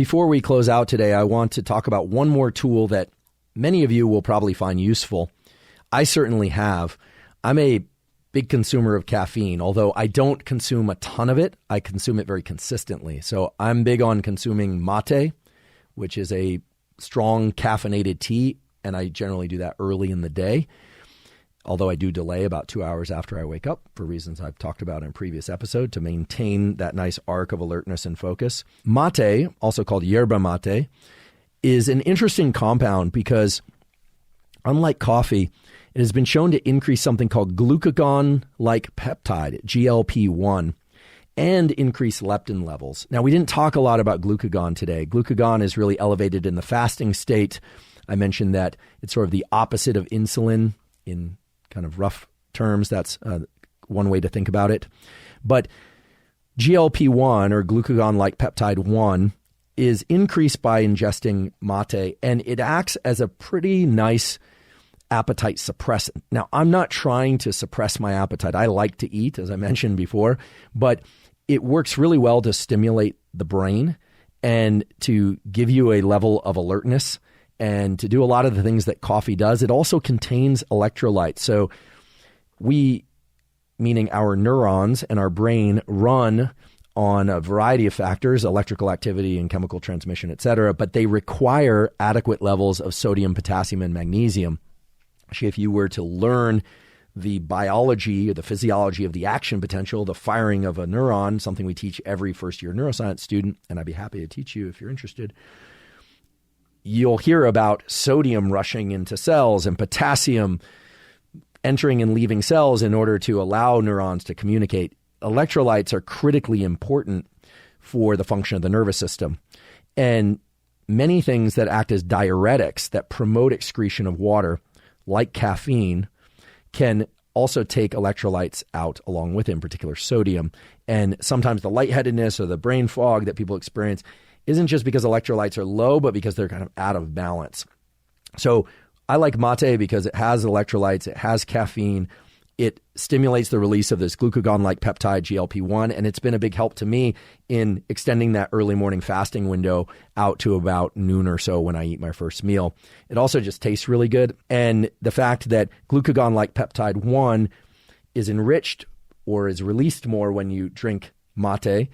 Before we close out today, I want to talk about one more tool that many of you will probably find useful. I certainly have. I'm a big consumer of caffeine, although I don't consume a ton of it. I consume it very consistently. So I'm big on consuming mate, which is a strong caffeinated tea, and I generally do that early in the day, although I do delay about 2 hours after I wake up for reasons I've talked about in a previous episode to maintain that nice arc of alertness and focus. Mate, also called yerba mate, is an interesting compound because unlike coffee, it has been shown to increase something called glucagon-like peptide, GLP-1, and increase leptin levels. Now, we didn't talk a lot about glucagon today. Glucagon is really elevated in the fasting state. I mentioned that it's sort of the opposite of insulin in kind of rough terms. That's one way to think about it. But GLP-1, or glucagon-like peptide 1, is increased by ingesting mate, and it acts as a pretty nice appetite suppressant. Now, I'm not trying to suppress my appetite. I like to eat, as I mentioned before, but it works really well to stimulate the brain and to give you a level of alertness and to do a lot of the things that coffee does. It also contains electrolytes. So we, meaning our neurons and our brain, run on a variety of factors, electrical activity and chemical transmission, et cetera, but they require adequate levels of sodium, potassium, and magnesium. Actually, if you were to learn the biology or the physiology of the action potential, the firing of a neuron, something we teach every first-year neuroscience student, and I'd be happy to teach you if you're interested, you'll hear about sodium rushing into cells and potassium entering and leaving cells in order to allow neurons to communicate. Electrolytes are critically important for the function of the nervous system. And many things that act as diuretics that promote excretion of water, like caffeine, can also take electrolytes out along with it, in particular sodium. And sometimes the lightheadedness or the brain fog that people experience isn't just because electrolytes are low, but because they're kind of out of balance. So I like mate because it has electrolytes, it has caffeine, it stimulates the release of this glucagon-like peptide, GLP-1, and it's been a big help to me in extending that early morning fasting window out to about noon or so when I eat my first meal. It also just tastes really good. And the fact that glucagon-like peptide 1 is enriched or is released more when you drink mate